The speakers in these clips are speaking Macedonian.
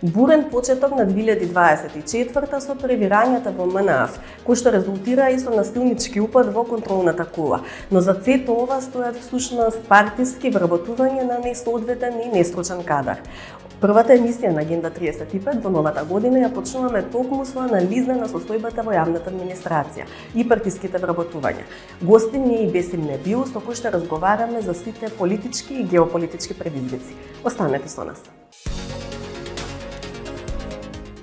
Бурен почеток на 2024 со превирањата во МНАФ, кои што резултира и со насилнички упад во контролната кула. Но за сето ова стојат всушност партиски вработување на несоодветен и нестручен кадар. Првата емисија на Агенда 35 во новата година ја почнуваме токму со анализа на состојбата во јавната администрација и партиските вработувања. Гостин ни е и Бесим Небиу, со кој ще разговараме за сите политички и геополитички предизвици. Останете со нас.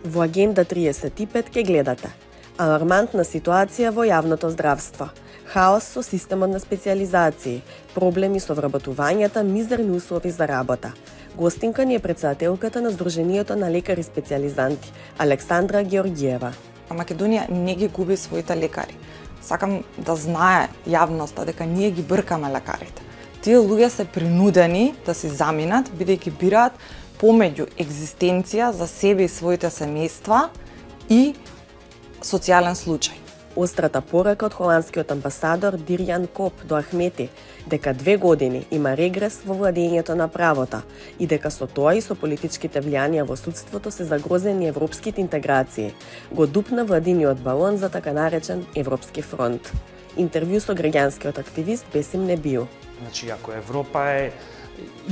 Во Агенда 35 ке гледате алармантна ситуација во јавното здравство, хаос со системот на специјализации, проблеми со вработувањата, мизерни услови за работа. Гостинка ни е председателката на Сдруженијето на лекари специјализанти, Александра Георгиева. Македонија не ги губи своите лекари. Сакам да знае јавноста дека ние ги бркаме лекарите. Тие луѓе се принудени да се заминат, бидејќи бираат помеѓу екзистенција за себе и своите семејства и социјален случај. Острата порака од холандскиот амбасадор Дирјан Коп до Ахмети дека 2 години има регрес во владењето на правото и дека со тоа и со политичките влијанија во судството се загрозени европските интеграции, го дупна владиниот балон за така наречен Европски фронт. Интервју со граѓанскиот активист Бесим Небиу. Значи, ако Европа е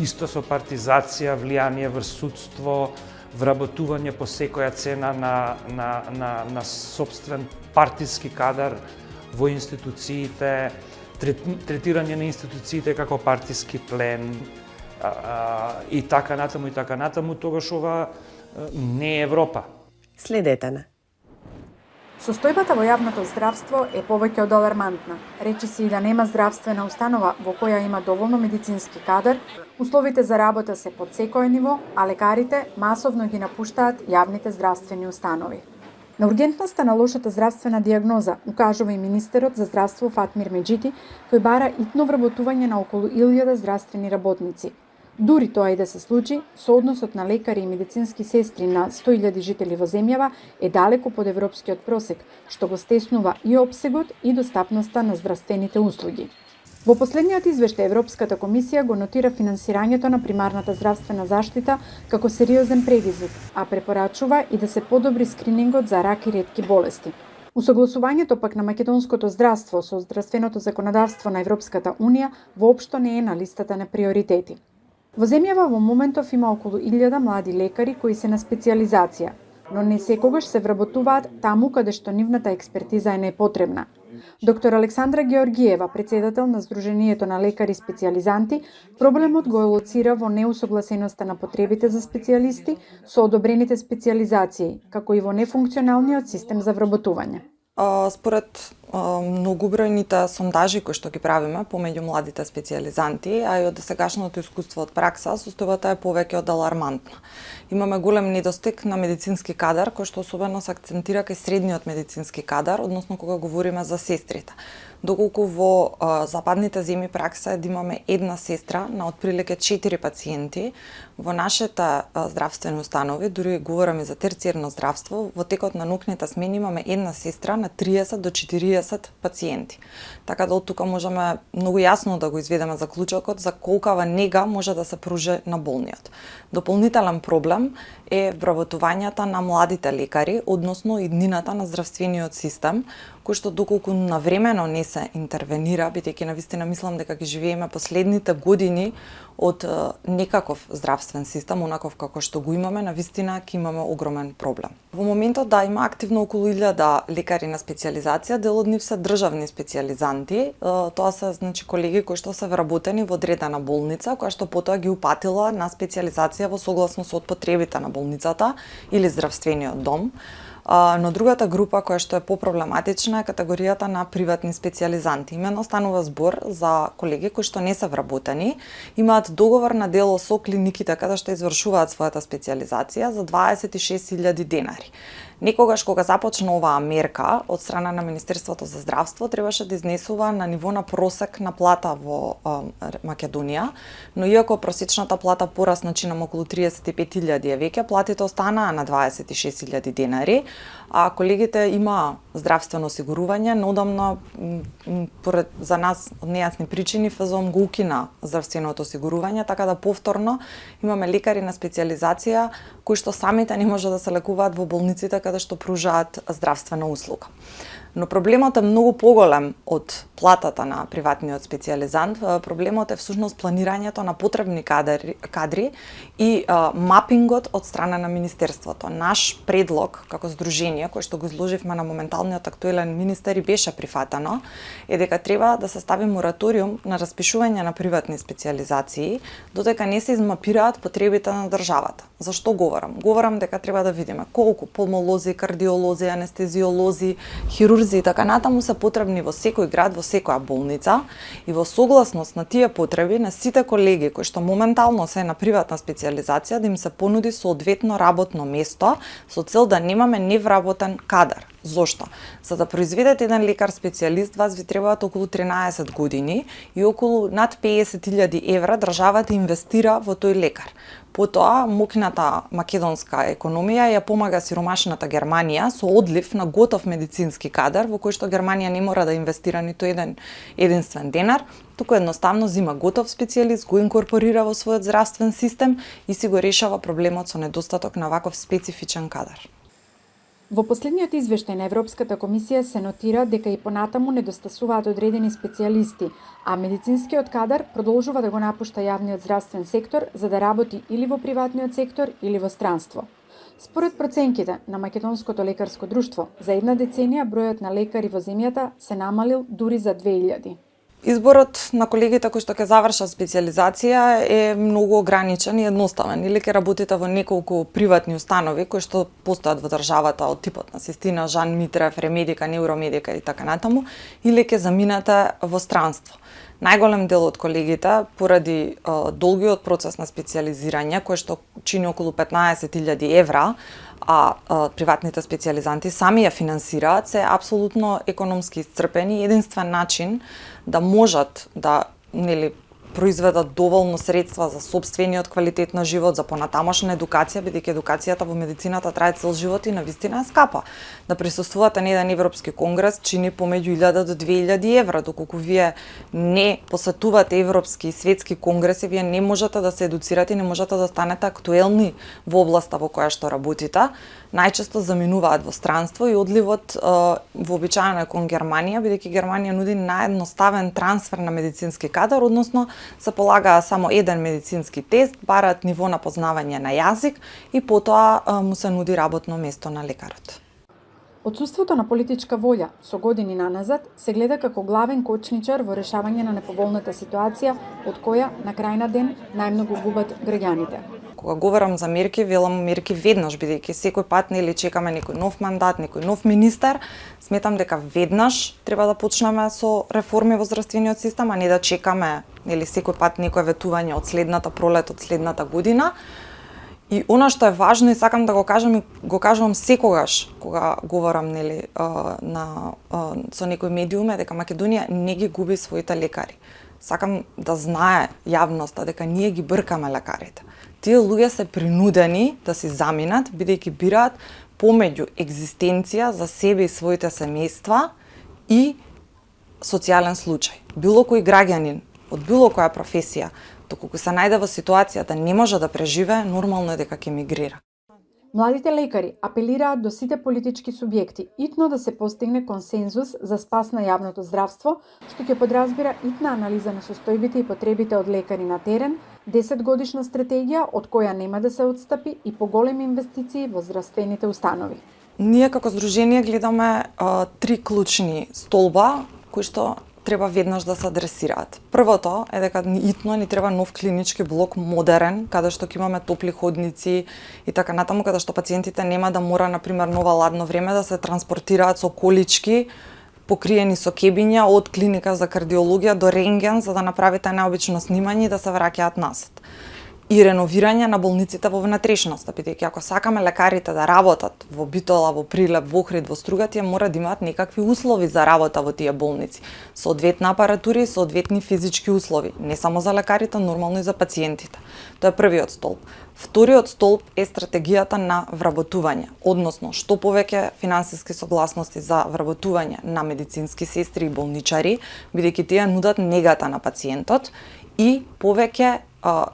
исто со партизација, влијание врз судство, вработување по секоја цена на собствен партиски кадар во институциите, третирање на институциите како партиски плен и така натаму, тогаш ова не е Европа. Следете на. Состојбата во јавното здравство е повеќе од алармантна. Речи се и да нема здравствена установа во која има доволно медицински кадар, условите за работа се под секое ниво, а лекарите масовно ги напуштаат јавните здравствени установи. На ургентноста на лошата здравствена дијагноза укажува и министерот за здравство Фатмир Меджити, кој бара итно вработување на околу 1000 здравствени работници. Дури тоа и да се случи, соодносот на лекари и медицински сестри на 100.000 жители во земјава е далеку под европскиот просек, што го стеснува и опсегот и достапноста на здравствените услуги. Во последниот извештај Европската комисија го нотира финансирањето на примарната здравствена заштита како сериозен предизвик, а препорачува и да се подобри скринингот за рак и ретки болести. Усогласувањето пак на македонското здравство со здравственото законодавство на Европската унија воопшто не е на листата на приоритети. Во земјава во моментов има околу 1000 млади лекари кои се на специјализација, но не секогаш се вработуваат таму каде што нивната експертиза е непотребна. Доктор Александра Георгиева, председател на Сдруженијето на лекари специјализанти, проблемот го лоцира во неусогласеноста на потребите за специјалисти со одобрените специјализации, како и во нефункционалниот систем за вработување. Според многобројните сондажи кои што ги правиме помеѓу младите специјализанти, а и од сегашното искуство од пракса, состојбата е повеќе од алармантна. Имаме голем недостиг на медицински кадар, кој што особено се акцентира кај средниот медицински кадар, односно кога говориме за сестрите. Доколку во западните земји пракса е да имаме една сестра на отприлike 4 пациенти, во нашите здравствени установи, дури говорам и за терцијерно здравство, во текот на ноќните смени имаме една сестра на 30 до 40 пациенти. Така да од тука можеме многу јасно да го изведеме заклучокот за колкава нега може да се пружи на болниот. Дополнителен проблем е вработувањата на младите лекари, односно иднината на здравствениот систем, кој што доколку навремено не се интервенира, бидејќи навистина мислам дека ги живееме последните години од некаков здравствен систем, онаков како што го имаме, навистина ќе имаме огромен проблем. Во моментот да има активно околу 1000 лекари на специјализација, дел од нив се државни специјализанти. Тоа се значи колеги кои што се вработени во одредена болница, која што потоа ги упатила на специјализација во согласно со потребите на болницата или здравствениот дом. Но другата група која што е попроблематична е категоријата на приватни специјализанти. Имено станува збор за колеги кои што не се вработени, имаат договор на дело со клиниките каде што извршуваат својата специјализација за 26.000 денари. Некогаш кога започна оваа мерка од страна на Министерството за здравство требаше да изнесува на ниво на просек на плата во Македонија, но иако просечната плата порасна чинам околу 35.000 веќе, платите останаа на 26.000 денари, а колегите има здравствено осигурување, но одамна поред за нас од нејасни причини ФЗОМ го укина здравственото осигурување, така да повторно имаме лекари на специјализација кои што самите не може да се лекуваат во болниците каде што пружаат здравствена услуга. Но проблемот е многу поголем од платата на приватниот специјализант. Проблемот е всушност планирањето на потребни кадри и мапингот од страна на Министерството. Наш предлог како здружение, кој што го изложивме на моменталниот актуелен министер и беше прифатено, е дека треба да се стави мораториум на распишување на приватни специјализации, додека не се измапираат потребите на државата. Зашто говорам? Говорам дека треба да видиме колку пулмолози, кардиолози, анестезиолози, хирурзи и така натаму се потребни во секој град, во секоја болница, и во согласност на тие потреби на сите колеги кои што моментално се на приватна специјализација да им се понуди соодветно работно место со цел да немаме невработен кадар. Зошто? За да произведете еден лекар специјалист, вас ви требаат околу 13 години и околу над 50.000 евра државата инвестира во тој лекар. Потоа, мокната македонска економија ја помага сиромашната Германија со одлив на готов медицински кадар, во кој што Германија не мора да инвестира ниту еден единствен денар, туку едноставно зима готов специјалист, го инкорпорира во својот здравствен систем и си го решава проблемот со недостаток на ваков специфичен кадар. Во последниот извештај на Европската комисија се нотира дека и понатаму недостасуваат одредени специјалисти, а медицинскиот кадар продолжува да го напушта јавниот здравствен сектор за да работи или во приватниот сектор или во странство. Според проценките на Македонското лекарско друштво, за една деценија бројот на лекари во земјата се намалил дури за 2000. Изборот на колегите кои што ќе завршат специјализација е многу ограничен и едноставен. Или ќе работите во неколку приватни установи кои што постојат во државата од типот на Систина, Жан Митрев, Ремедика, Невромедика и така натаму, или ќе заминете во странство. Најголем дел од колегите, поради долгиот процес на специјализирање, кој што чини околу 15.000 евра, а приватните специјализанти сами ја финансираат, се апсолутно економски исцрпени. Единствен начин да можат да произведат доволно средства за сопствениот квалитет на живот, за понатамошна едукација, бидејќи едукацијата во медицината трае цел живот и навистина е скапа. Да присуствувате на еден европски конгрес чини помеѓу 1000 до 2000 евра, доколку вие не посетувате европски и светски конгреси, вие не можете да се едуцирате и не можете да станете актуелни во областа во која што работите. Најчесто заминуваат во странство и одливот вообичаено е кон Германија, бидејќи Германија нуди наједноставен трансфер на медицински кадар, односно се полага само еден медицински тест, бараат ниво на познавање на јазик и потоа му се нуди работно место на лекарот. Отсуството на политичка волја со години наназад се гледа како главен кочничар во решавање на неповолната ситуација од која на крај на ден најмногу губат граѓаните. Кога говорам за мерки, велам мерки веднаш, бидејќи секој пат чекаме некој нов мандат, некој нов министер, сметам дека веднаш треба да почнеме со реформи во здравствениот систем, а не да чекаме секој пат некој ветување од следната пролет, од следната година. И она што е важно и сакам да го кажам и го кажувам секогаш кога говорам со некој медиум е дека Македонија не ги губи своите лекари. Сакам да знае јавноста дека ние ги бркаме лекарите. Тие луѓе се принудени да си заминат, бидејќи бираат помеѓу екзистенција за себе и своите семејства и социјален случај. Било кој граѓанин од било која професија, доколку се најде во ситуација да не може да преживее, нормално е дека ќе мигрира. Младите лекари апелираат до сите политички субјекти итно да се постигне консензус за спас на јавното здравство, што ќе подразбира итна анализа на состојбите и потребите од лекари на терен, 10-годишна стратегија од која нема да се отстапи и поголеми инвестиции во здравствените установи. Ние како здружение гледаме 3 клучни столба кои што треба веднаш да се адресираат. Првото е дека итно ни треба нов клинички блок, модерен, каде што ќе имаме топли ходници и така натаму, каде што пациентите нема да мора, например, нова ладно време да се транспортираат со колички покриени со кебиња од клиника за кардиологија до рентген за да направите наобично снимање и да се враќаат назад. и реновирање на болниците во внатрешноста, бидејќи ако сакаме лекарите да работат во Битола, во Прилеп, во Охрид, во Струга, тие мора да имаат некакви услови за работа во тие болници. Соодветна апаратура и соодветни физички услови, не само за лекарите, нормално и за пациентите. Тоа е првиот столб. Вториот столб е стратегијата на вработување, односно што повеќе финансиски согласности за вработување на медицински сестри и болничари, бидејќи тие нудат негата на пациентот, и повеќе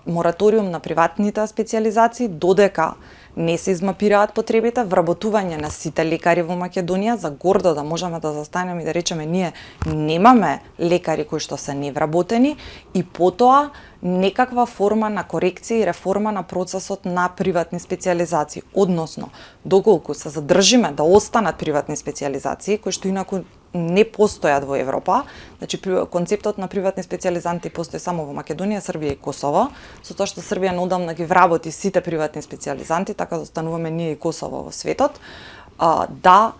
мораториум на приватните специјализации додека не се измапираат потребите, вработување на сите лекари во Македонија, за гордо да можеме да застанеме и да речеме ние немаме лекари кои што се невработени, и потоа некаква форма на корекција и реформа на процесот на приватни специјализации, односно доколку се задржиме да останат приватни специјализации кои што инаку не постојат во Европа. Значи концептот на приватни специјализанти постои само во Македонија, Србија и Косово. Со тоа што Србија неодамна ги вработи сите приватни специјализанти, така да остануваме ние и Косово во светот, да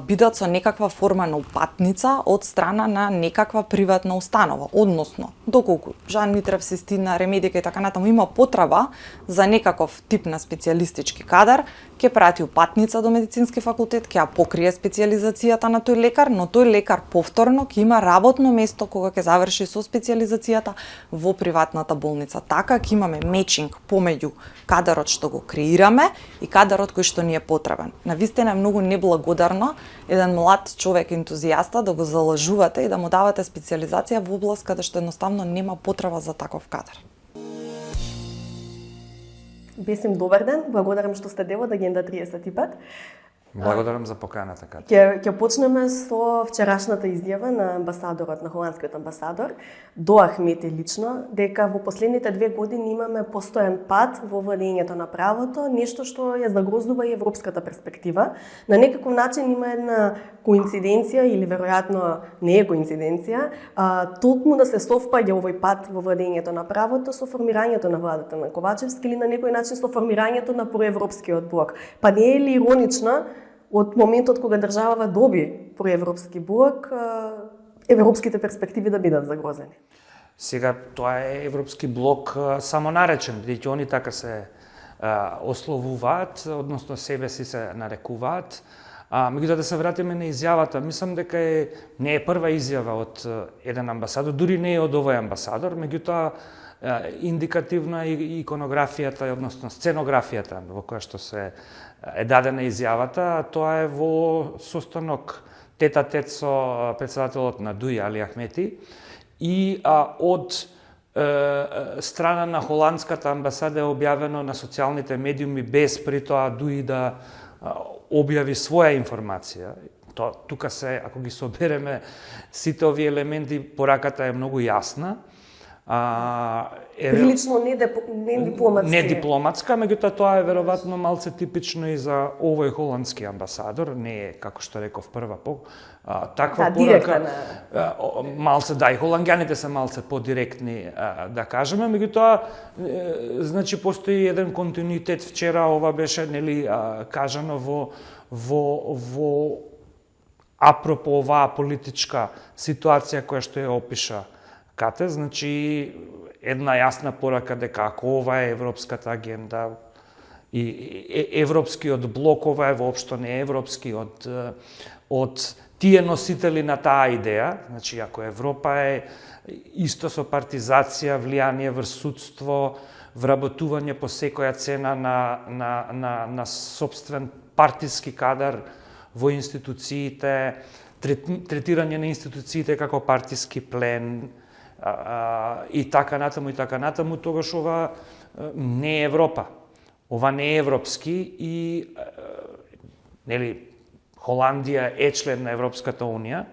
бидат со некаква форма на упатница од страна на некаква приватна установа. Односно, доколку Жан Митрев, Систина, Ремедика и така натаму има потреба за некаков тип на специјалистички кадар, ќе прати упатница до медицински факултет, ќе ја покрие специјализацијата на тој лекар, но тој лекар повторно ќе има работно место кога ќе заврши со специјализацијата во приватната болница. Така ќе имаме мечинг помеѓу кадарот што го креираме и кадарот кој што ни е потребен. Навистина е многу неблагодарно еден млад човек ентузијаста да го залажувате и да му давате специјализација во област каде што едноставно нема потреба за таков кадар. Бесим, добар ден, благодарам што сте дел од Агенда 35. Благодарам за поканата, Катја. Ќе почнеме со вчерашната изјава на амбасадорот, на холандскиот амбасадор, до Ахмети лично, дека во последните 2 години имаме постојан пат во владењето на правото, нешто што ја загрозува и европската перспектива. На некаков начин има една коинциденција, или веројатно не е коинциденција, толку да се совпаѓа овој пат во владењето на правото со формирањето на владата на Ковачевски, или на некој начин со формирањето на проевропскиот блок. Па не е ли иронично од моментот кога државава доби проевропски блок, европските перспективи да бидат загрозени? Сега, тоа е европски блок само наречен, бидејќи они така се ословуваат, односно себе си се нарекуваат. Меѓутоа да се вратиме на изјавата, мислам дека не е прва изјава од еден амбасадор, дури не е од овој амбасадор, меѓутоа индикативна и иконографијата, односно сценографијата во која што се е дадена изјавата, тоа е во состанок тет-а-тет со претседателот на ДУИ Али Ахмети и од страна на холандската амбасада е објавено на социјалните медиуми без при тоа ДУИ да објави своја информација. Тука се, ако ги собереме сите овие елементи, пораката е многу јасна. Прилично не дипломатски. Не дипломатска, меѓутоа тоа е веројатно малце типично и за овој холандски амбасадор, не е, како што реков, прва таква порака. Малце, да, и холанѓаните се малце подиректни, да кажеме, меѓутоа, значи, постои еден континуитет. Вчера ова беше, нели, кажано во апропо оваа политичка ситуација која што ја опиша Кате, значи една јасна порака дека ако ова е европската агенда и европскиот блок, ова е воопшто не европски од тие носители на таа идеја, значи ако Европа е исто со партизација, влијание врз судство, вработување по секоја цена на собствен партиски кадар во институциите, третирање на институциите како партиски плен, и така натаму, тогаш ова не е Европа. Ова не е европски и нели Холандија е член на Европската унија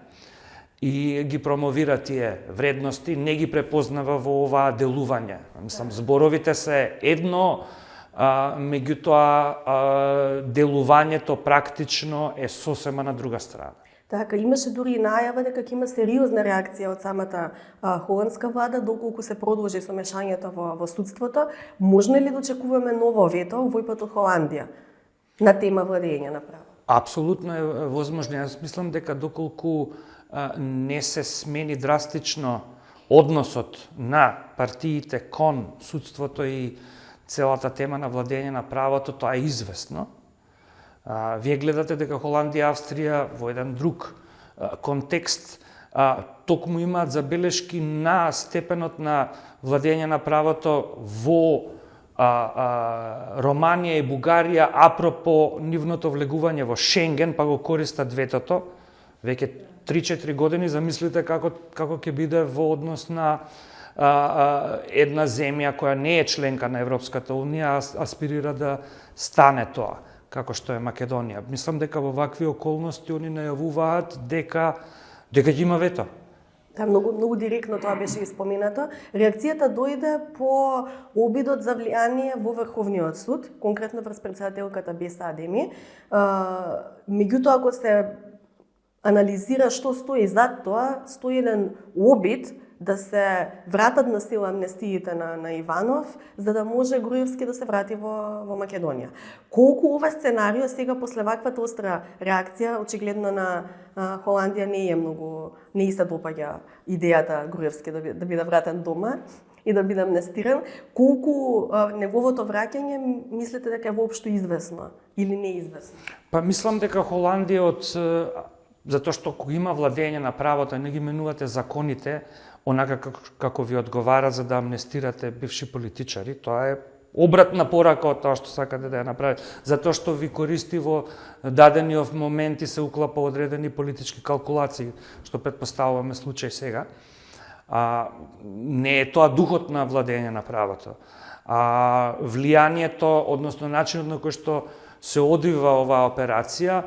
и ги промовира тие вредности, не ги препознава во оваа делување. Мислам, зборовите се едно, меѓутоа делувањето практично е сосема на друга страна. Така, имаше дури и најава дека ќе има сериозна реакција од самата холандска влада доколку се продолжи со мешањето во судството. Можно ли да очекуваме ново вето, овој пат од Холандија, на тема владење на право? Апсолутно е возможно. Јас мислам дека доколку не се смени драстично односот на партиите кон судството и целата тема на владење на правото, тоа е известно. Вие гледате дека Холандија и Австрија во еден друг контекст токму имаат забелешки на степенот на владење на правото во Романија и Бугарија апропо нивното влегување во Шенген, па го користат ветото. Веќе 3-4 години замислите како ќе биде во однос на една земја која не е членка на Европската Унија, аспирира да стане тоа, како што е Македонија. Мислам дека во вакви околности они најавуваат дека ќе има вето. Да, многу директно тоа беше испоменато. Реакцијата дојде по обидот за влијание во Врховниот суд, конкретно врз претседателката Беса Адеми. Меѓутоа, ако се анализира што стои зад тоа, стои еден обид да се вратат на сила амнестиите на Иванов, за да може Груевски да се врати во Македонија. Колку ова сценарио сега после ваквата остра реакција, очигледно на Холандија не се допаѓа идејата Груевски да биде вратен дома и да биде амнестиран, колку неговото враќање мислите дека е воопшто известно или неизвестно? Па мислам дека Холандија затоа што кога има владење на правото, не ги менувате законите онака како ви одговара за да амнестирате бивши политичари, тоа е обратна порака од тоа што сакате да ја направите, затоа што ви користи во дадениот момент и се уклапа одредени политички калкулации, што претпоставуваме случај сега. Не е тоа духот на владење на правото. Влијанието, односно начинот на кој што се одвива оваа операција,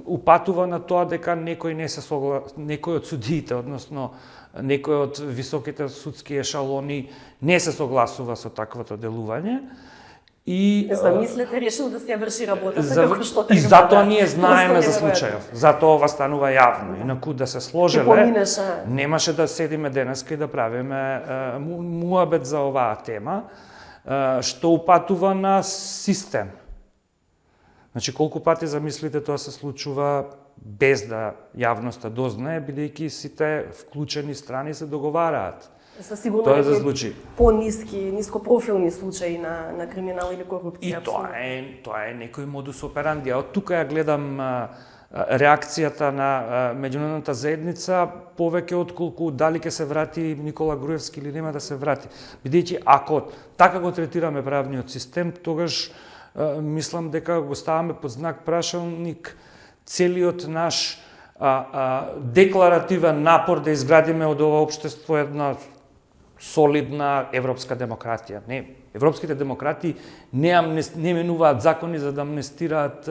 упатува на тоа дека некој од судиите, односно некој од високите судски ешалони не се согласува со таквото делување. И замислете решил да се ја врши работата како што и затоа ние знаеме за случајов. Затоа ова станува јавно. Инаку да се сложеле, немаше да седиме денеска и да правиме муабет за оваа тема, што упатува на систем. Значи, колку пати замислите тоа се случува без да јавноста дознае, бидејќи сите вклучени страни се договараат. Сигурно тоа да случи. Нископрофилни случаи на криминал или корупција. И тоа е некој модус операнди. Од тука ја гледам реакцијата на меѓународната заедница повеќе отколку дали ќе се врати Никола Груевски или нема да се врати. Бидејќи ако така го третираме правниот систем, тогаш мислам дека го ставаме под знак прашалник целиот наш декларативен напор да изградиме од ова општество една солидна европска демократија. Не, европските демократи не менуваат закони за да амнестираат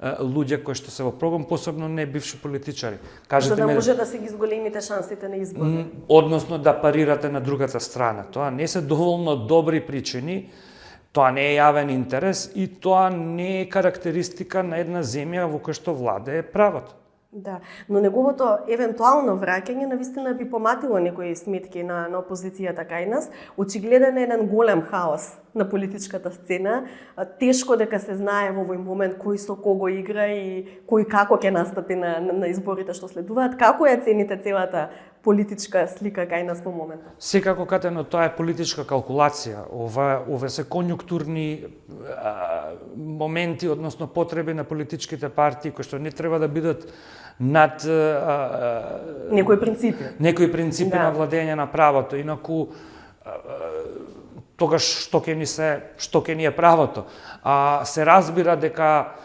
луѓе кои што се во прогон, посебно не бивши политичари. За да може да се ги зголемите шансите на избори. Односно да парирате на другата страна. Тоа не се доволно добри причини. Тоа не е јавен интерес и тоа не е карактеристика на една земја во која што владее правото. Да, но неговото евентуално враќање навистина би поматило некои сметки на опозицијата кај нас. Очигледен е еден голем хаос на политичката сцена. Тешко дека се знае во овој момент кој со кого игра и кој како ќе настапи на изборите што следуваат. Како ја цените целата политичка слика кај нас во моментот? Секако, Катено, тоа е политичка калкулација. Ова се конјунктурни моменти, односно потреби на политичките партии, кои што не треба да бидат над некои принципи на владење на правото. Инаку тогаш што ќе ни е правото. Се разбира дека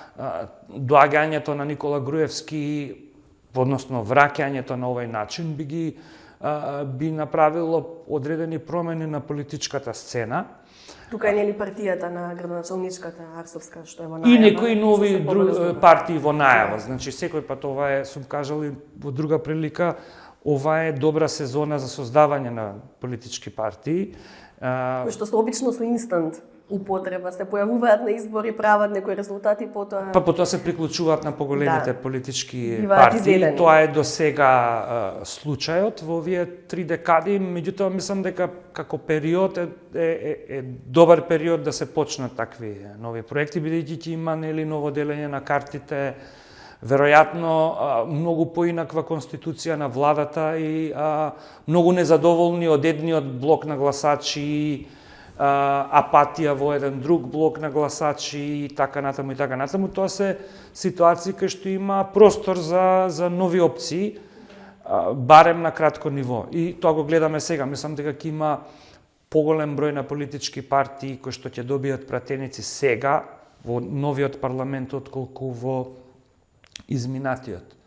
доаѓањето на Никола Груевски, односно враќањето на овој начин би направило одредени промени на политичката сцена. Тука е нели партијата на градоначалничката Арсовска што е во најава. И некои нови партии во најава. Значи секој пат ова е, сум кажал и во друга прилика, ова е добра сезона за создавање на политички партии. Кои што се обично со инстант употреба, се појавуваат на избори, прават некои резултати, потоа се приклучуваат на поголемите политички партии. Тоа е до сега случајот во овие 3 декади, меѓутоа мислам дека како период е добар период да се почнат такви нови проекти, бидејќи ќе има нели ново делење на картите, веројатно многу поинаква конституција на владата и многу незадоволни од едниот блок на гласачи и апатија во еден друг блок на гласачи и така натаму и така натаму. Тоа се ситуации кај што има простор за нови опции, барем на кратко ниво. И тоа го гледаме сега. Мислам дека ќе има поголем број на политички партии кои што ќе добијат пратеници сега во новиот парламент отколку во изминатиот.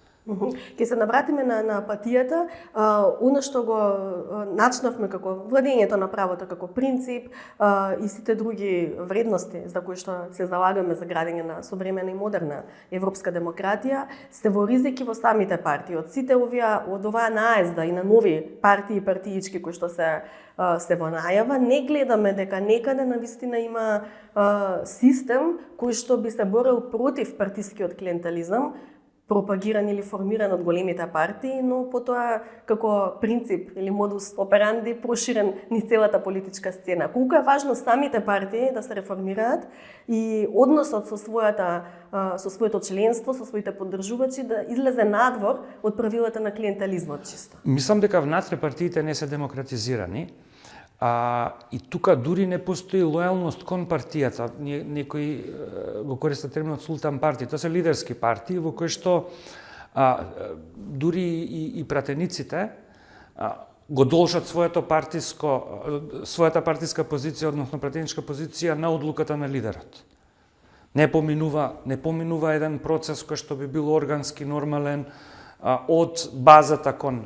Ке се навратиме на апатијата, она што го начнавме како владењето на правото како принцип и сите други вредности за кои што се залагаме за градење на современа и модерна европска демократија, се во ризики во самите партии. Од сите од оваа наезда и на нови партии и партиички кои што се во најава, не гледаме дека некаде навистина има систем кој што би се борел против партискиот клиентелизам, пропагиран или формиран од големите партии, но потоа како принцип или модус операнди проширен низ целата политичка сцена. Колку е важно самите партии да се реформираат и односот со своето членство, со своите поддржувачи да излезе надвор од правилата на клиентелизмот чисто. Мислам дека внатре партиите не се демократизирани. И тука дури не постои лојалност кон партијата. Некои го користат терминот султан партии. Тоа се лидерски партии во кои што дури и пратениците го должат својата партиска позиција, односно пратеничка позиција на одлуката на лидерот. Не поминува еден процес кој што би бил органски, нормален, од базата кон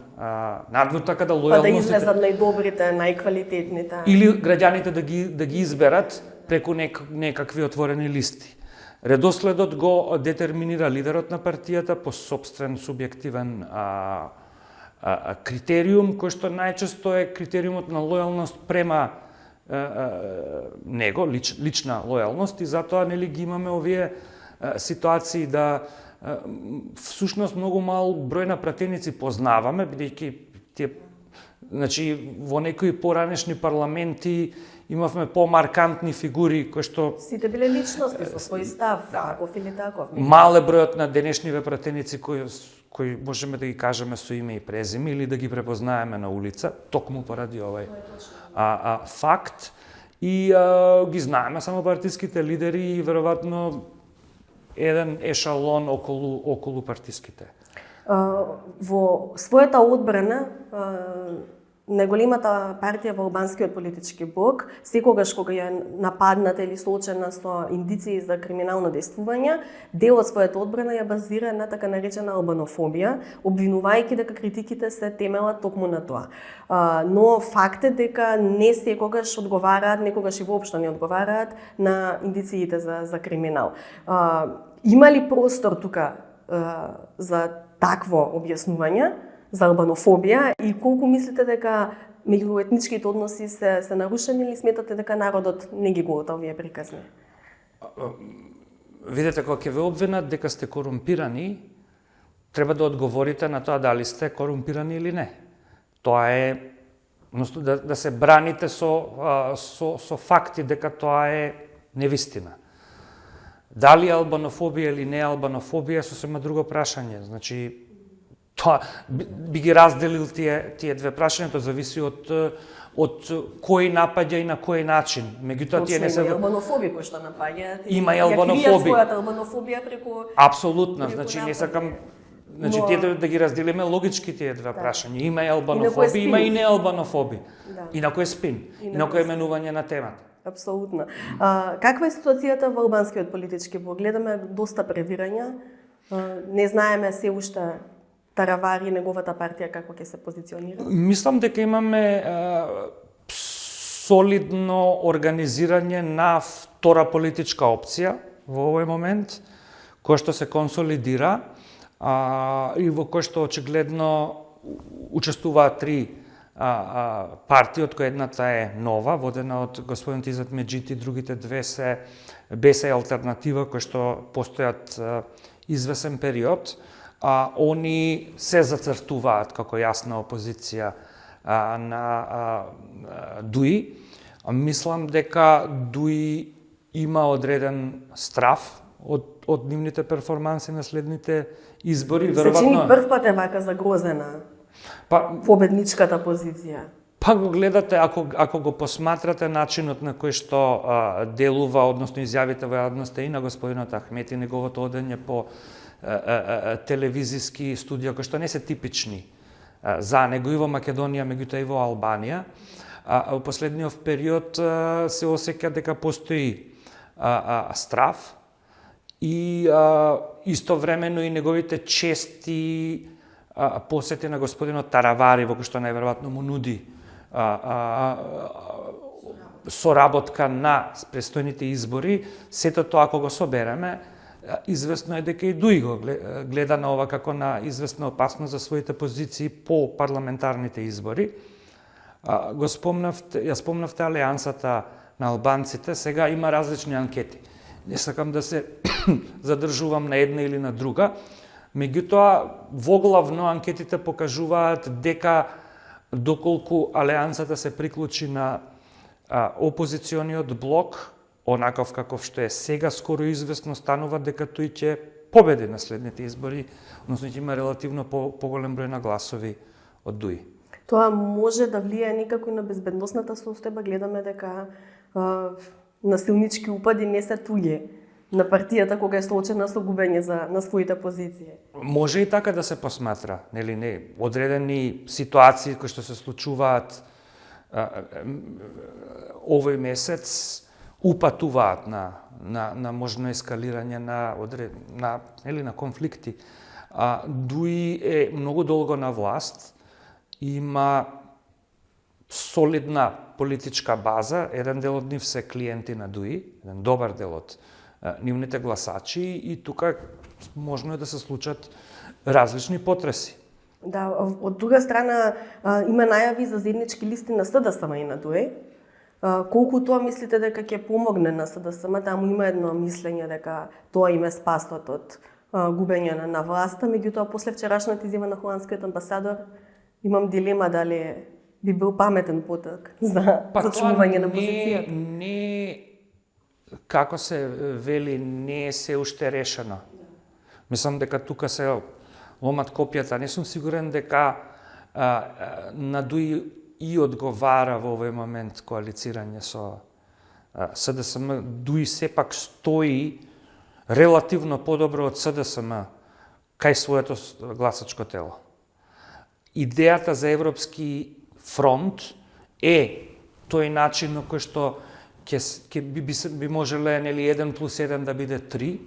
надвор, така да лојалностите... Па да излезат најдобрите, најквалитетните. Или граѓаните да ги изберат преку некакви отворени листи. Редоследот го детерминира лидерот на партијата по сопствен субјективен критериум, кој што најчесто е критериумот на лојалност према него, лична лојалност, и затоа нели ги имаме овие ситуации да всушност многу мал број на пратеници познаваме, бидејќи во некои поранешни парламенти имавме помаркантни фигури кои што сите биле личности со свој став, таков или таков. Мал е бројот на денешниве пратеници кои можеме да ги кажеме со име и презиме или да ги препознаеме на улица, токму поради овај факт, и ги знаеме само партиските лидери и веројатно еден ешалон околу партиските. Во својата одбрана, најголемата партија во албанскиот политички блок, секогаш кога ја нападната или соочена со индиции за криминално действување, дел од својата одбрана ја базира на така наречена албанофобија, обвинувајќи дека критиките се темелат токму на тоа. Но факт е дека не секогаш одговараат, некогаш и воопшто не одговараат на индициите за криминал. Има ли простор тука за такво објаснување, за албанофобија, и колку мислите дека меѓуетничките односи се нарушени или сметате дека народот не ги голта овие приказни? Видете, кога ќе ве обвинат дека сте корумпирани, треба да одговорите на тоа дали сте корумпирани или не. Тоа е да се браните со факти дека тоа е невистина. Дали албанофобија или не албанофобија е сосема друго прашање. Значи, тоа би ги разделил тие две прашања, тоа зависи од кој напаѓа и на кој начин. Меѓутоа тие не се Има албанофоби кои што напаѓаат. Има и албанофоби. Ја кријат својата албанофобија преку... Апсолутно, значи не сакам тие да ги разделиме логички тие две прашања. Има и албанофоби, има и не албанофоби. И на кој спин, и на кој менување на темата. Апсолутно. Каква е ситуацијата во албанскиот политички блок? Гледаме доста превирања. Не знаеме се уште Таравари, неговата партија, како ќе се позиционира? Мислам дека имаме солидно организирање на втора политичка опција во овој момент, која што се консолидира и во која што очигледно учествуваат три партии, од која едната е нова, водена од господин Изет Меджити, другите две се БЕС и Алтернатива, кои што постојат извесен период. Они се зацртуваат како јасна опозиција на ДУИ. Мислам дека ДУИ има одреден страв од нивните перформанси на следните избори. Се чини прв пат е вака загрозена победничката позиција. Па го гледате, ако го посматрате начинот на кој што делува, односно изјавите во јавноста и на господинот Ахмет и неговото одење по телевизиски студија, кои што не се типични за него и во Македонија, меѓутоа и во Албанија, во последниот период се осеќа дека постои страв и истовремено и неговите чести посети на господинот Таравари, во кој што најверојатно му нуди соработка на престојните избори, сето тоа ако го собереме, известно е дека и Дуи го гледа на ова како на известна опасност за своите позиции по парламентарните избори. Ја спомнавте алијансата на албанците, сега има различни анкети. Не сакам да се задржувам на една или на друга, меѓутоа воглавно анкетите покажуваат дека доколку алијансата се приклучи на опозициониот блок, онаков каков што е сега, скоро известно станува дека тој ќе победи на следните избори, односно ќе има релативно поголем број на гласови од Дуи. Тоа може да влијае некако на безбедносната состојба, гледаме дека насилнички упади не се туѓи на партијата кога е соочена со губење на своите позиции. Може и така да се посматра, нели не, одредени ситуации кои што се случуваат овој месец упатуваат на можно ескалирање на конфликти. Дуи е многу долго на власт, има солидна политичка база, еден дел од нив се клиенти на Дуи, еден добар дел од нивните гласачи и тука можно е да се случат различни потреси. Да, од друга страна има најави за заеднички листи на СДСМ и на Дуи. Колку тоа мислите дека ќе помогне на СДСМ? Таму има едно мислење дека тоа им е спасот од губење на власта, меѓутоа после вчерашната изјава на холандскиот амбасадор имам дилема дали би бил паметен потек за зачувување на позицијата. Не, како се вели, не е се уште решено. Мислам дека тука се ломат копјата. Не сум сигурен дека на Дуи и одговара во овој момент коалицирање со СДСМ. Дуи сепак стои релативно подобро од СДСМ кај своето гласачко тело. Идејата за Европски фронт е тој начин на кој што би можеле 1+1 да биде 3,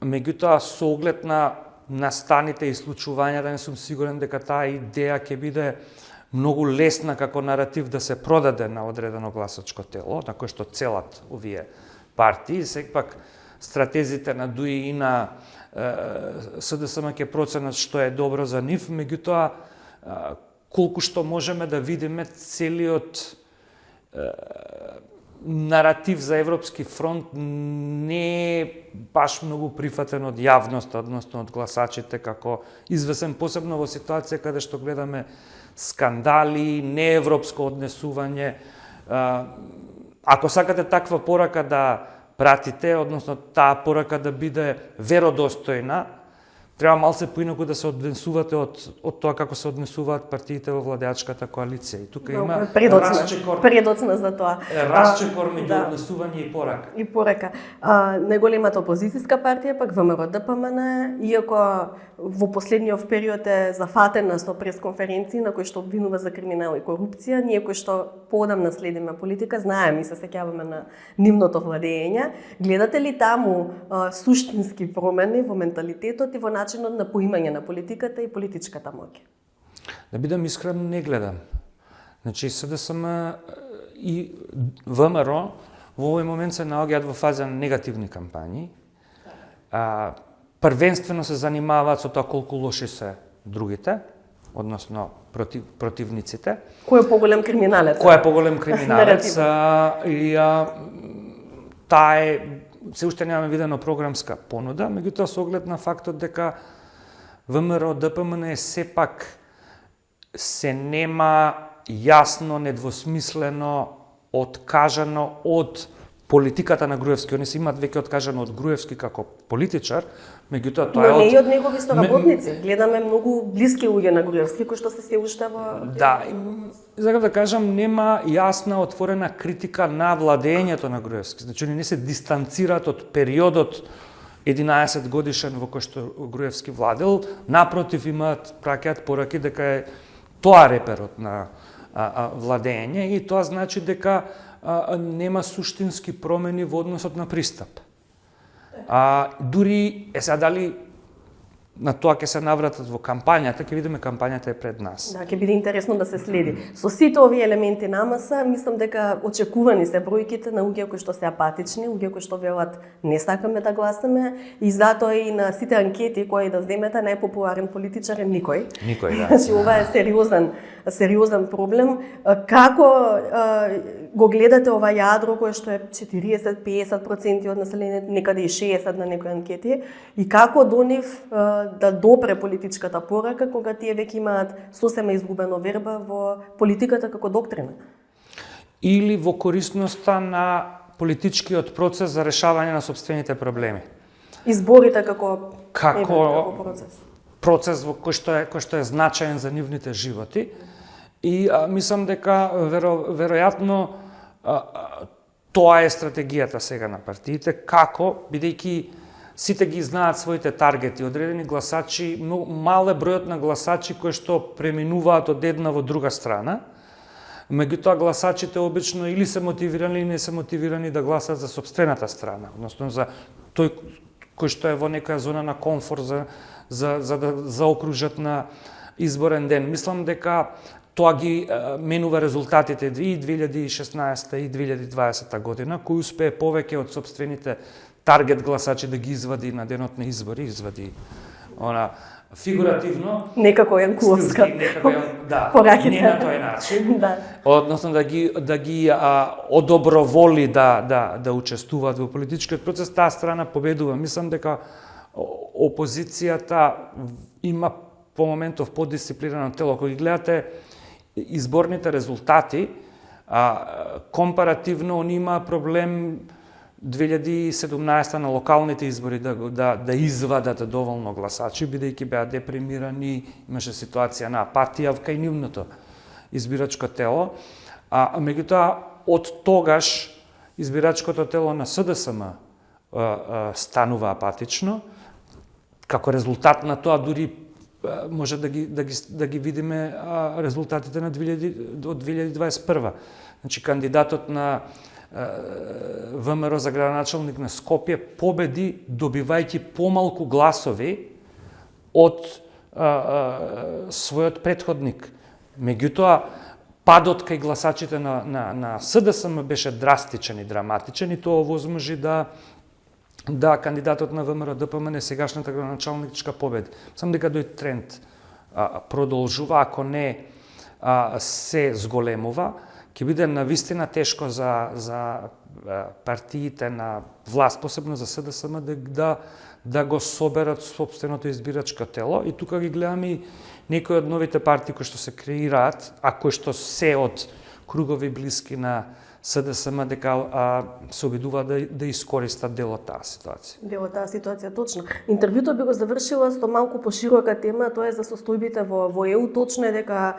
меѓутоа со оглед на настаните и случувањата не сум сигурен дека таа идеја ќе биде многу лесна како наратив да се продаде на одредено гласачко тело, на кој што целат овие партии. Сепак стратезите на Дуи и на СДСМ ќе проценат што е добро за нив, меѓутоа колку што можеме да видиме целиот наратив за Европски фронт не е баш многу прифатен од јавноста, односно од гласачите, како известен, посебно во ситуација каде што гледаме скандали, неевропско однесување. Ако сакате таква порака да пратите, односно таа порака да биде веродостојна, треба малце поинаку да се однесувате од тоа како се однесуваат партиите во владеачката коалиција. И тука има предоцна за тоа. Расчекор меѓу однесување и порака. И порака. Најголемата опозицијска партија пак ВМРО-ДПМН, иако во последниот период е зафатена со пресконференции на кои што обвинува за криминал и корупција, ние кои што поодамна следиме политика, знаеме и се сеќаваме на нивното владење. Гледате ли таму суштински промени во менталитетот и во начинот на поимање на политиката и политичката моќ? Да бидам искрен, не гледам. Значи, СДСМ и ВМРО во овој момент се наоѓаат во фаза на негативни кампањи. Првенствено се занимаваат со тоа колку лоши се другите, односно противниците. Кој е поголем криминалец? Кој е поголем криминалец? Таа е се уште немаме видено програмска понуда, меѓутоа со оглед на фактот дека ВМРО-ДПМН е сепак се нема јасно, недвосмислено откажано од политиката на Груевски. Они се имаат веќе откажано од Груевски како политичар, меѓутоа тоа Но е не и од негови соработници. Гледаме многу блиски луѓе на Груевски кои што се уште во Да, сакам да кажам, нема јасна отворена критика на владењето на Груевски. Значи, они не се дистанцираат од периодот 11 годишен во кој што Груевски владел, напротив имаат праќаат пораки дека е тоа реперот на владење и тоа значи дека нема суштински промени во односот на пристап. Дури сега дали на тоа ќе се навратат во кампањата, ќе видиме кампањата е пред нас. Да, ќе биде интересно да се следи. Со сите овие елементи намаса, мислам дека очекувани се бројките на луѓе кои што се апатични, луѓе кои што велат не сакаме да гласаме, и затоа и на сите анкети кои да земете најпопуларен политичар е никој. Никој, да. Значи ова е сериозен проблем. Како го гледате ова јадро кое што е 40-50% од населението, некаде и 60 на некои анкети, и како до нив да допре политичката порака кога тие веќе имаат сосема изгубено верба во политиката како доктрина? Или во корисноста на политичкиот процес за решавање на сопствените проблеми. Изборите како процес во кој што е значаен за нивните животи. И мислам дека веројатно тоа е стратегијата сега на партиите, како, бидејќи сите ги знаат своите таргети, одредени гласачи, мал е бројот на гласачи кои што преминуваат од една во друга страна, меѓутоа гласачите обично или се мотивирани или не се мотивирани да гласат за сопствената страна, односно за тој кој што е во некоја зона на комфорт за да заокружат на изборен ден. Мислам дека тоа ги менува резултатите и 2016 и 2020 година, кој успее повеќе од сопствените таргет гласачи да ги извади на денот на избори, извади фигуративно, некако Јанкуловска. Не на тој начин. Да. Односно да ги одоброволи да учествуваат во политичкиот процес, таа страна победува. Мислам дека опозицијата има по моментов подисциплинирано тело. Кога ги гледате изборните резултати, компаративно они има проблем 2017 на локалните избори да извадат доволно гласачи, бидејќи беа депримирани, имаше ситуација на апатија кај нивното избирачко тело. Меѓутоа, од тогаш избирачкото тело на СДСМ станува апатично. Како резултат на тоа дури може да ги видиме резултатите на 2021. Значи, кандидатот на ВМРО за градоначалник на Скопје победи добивајќи помалку гласови од својот претходник. Меѓутоа, падот кај гласачите на СДСМ беше драстичен и драматичен и тоа овозможи да кандидатот на ВМРО ДПМН сегашната градоначалничка победи. Сам дека тој тренд продолжува, ако не се зголемува, ќе биде навистина тешко за партиите на власт, посебно за СДСМ, да го соберат собственото избирачко тело. И тука ги гледаме и некои од новите партии кои што се креираат, а кои што се од кругови блиски на СДСМ, дека се обидуваат да искористат дел од таа ситуација. Дел од таа ситуација, точно. Интервјуто би го завршила со малку поширока тема, тоа е за состојбите во ЕУ. Точно е дека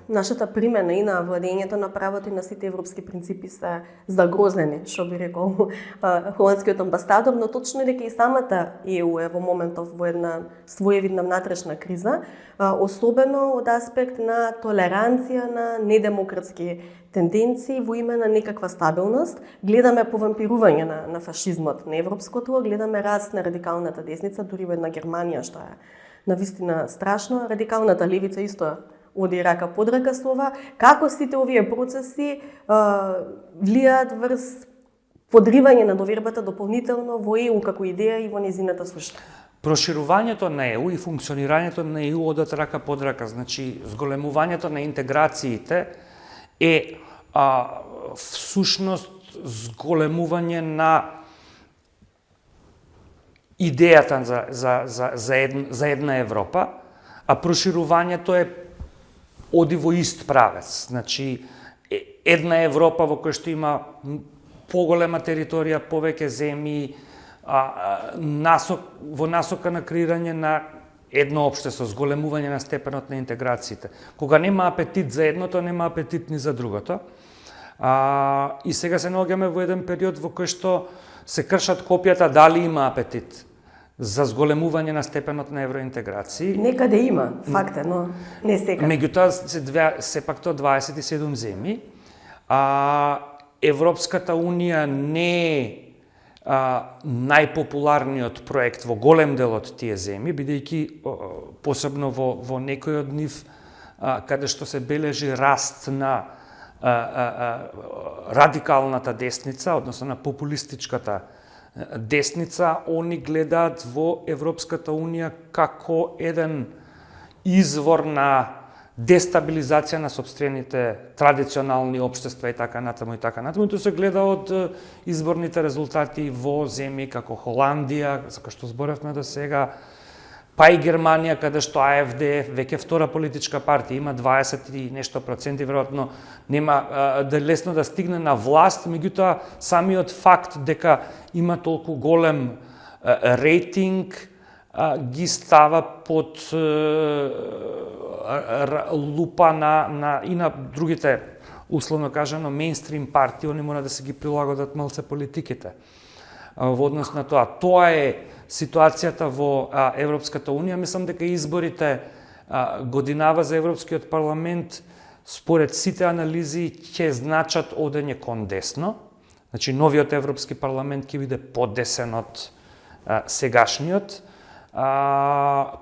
нашата примена и на владењето на правото и на сите европски принципи се загрозени, што би рекол холандскиот амбасадор, но точно е дека и самата ЕУ е во моментов во една своевидна внатрешна криза, особено од аспект на толеранција на недемократски тенденции во име на некаква стабилност. Гледаме повампирување на фашизмот на европското, гледаме раст на радикалната десница, дури во една Германија што е навистина страшно. Радикалната левица исто оди рака под рака со ова. Како сите овие процеси влијаат врз подривање на довербата дополнително во ЕУ како идеја и во незината суштина? Проширувањето на ЕУ и функционирањето на ЕУ одат рака под рака. Значи, зголемувањето на интеграциите е всушност зголемување на идејата за една Европа, а проширувањето е оди во ист правец. Значи, една Европа во која што има поголема територија, повеќе земји, во насока на креирање на едно општество, зголемување на степенот на интеграциите. Кога нема апетит за едното, нема апетит ни за другото. И сега се наоѓаме во еден период во кој што се кршат копијата дали има апетит за зголемување на степенот на евроинтеграција. Некаде има, факт е, но не секаде. Меѓутоа, сепак тоа 27 земји. Европската Унија не е најпопуларниот проект во голем дел од тие земји, бидејќи посебно во некој од нив каде што се бележи раст на радикалната десница, односно на популистичката десница, они гледаат во Европската Унија како еден извор на дестабилизација на сопствените традиционални општества и така натаму и така натаму. Тоа се гледа од изборните резултати во земји како Холандија, за кој што зборевме до сега, па и Германија, каде што АФД веќе втора политичка партија, има 20 и нешто проценти, веројатно нема да лесно да стигне на власт, меѓутоа самиот факт дека има толку голем рейтинг ги става под лупа и на другите, условно кажано, мејнстрим партии, они мора да се ги прилагодат малце политиките во однос на тоа. Тоа е ситуацијата во Европската Унија. Мислам дека изборите годинава за Европскиот парламент, според сите анализи, ќе значат одење кон десно. Значи, новиот Европски парламент ќе биде подесен од сегашниот.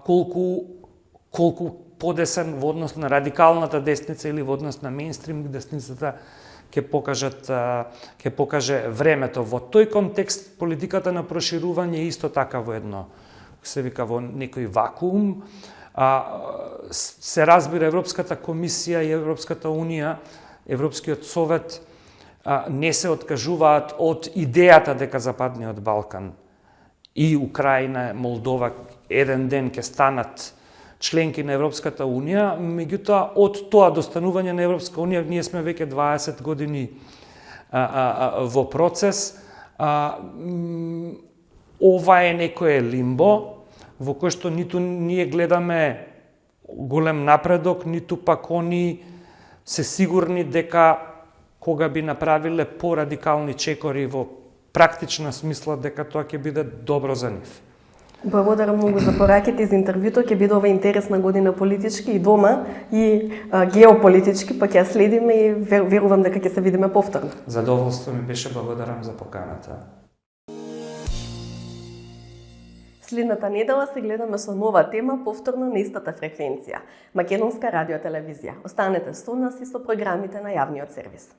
Колку подесен во однос на радикалната десница или во однос на мејнстрим десницата ќе покаже времето. Во тој контекст политиката на проширување е исто така во едно, се вика, во некој вакуум. Се разбира, Европската комисија и Европската Унија, Европскиот совет не се откажуваат од идејата дека Западниот Балкан и Украина, Молдова еден ден ќе станат членки на Европската Унија, меѓутоа од тоа до станување на Европска Унија ние сме веќе 20 години во процес. Ова е некое лимбо во кој што ниту ние гледаме голем напредок, ниту пак они се сигурни дека кога би направиле порадикални чекори во практична смисла дека тоа ќе биде добро за нив. Благодарам многу за пораките за интервјуто, ќе биде ова интересна година политички и дома и геополитички, па ќе ја следиме и верувам дека ќе се видиме повторно. Задоволство ми беше, благодарам за поканата. Следната недела се гледаме со нова тема повторно на истата фреквенција. Македонска радиотелевизија. Останете со нас и со програмите на јавниот сервис.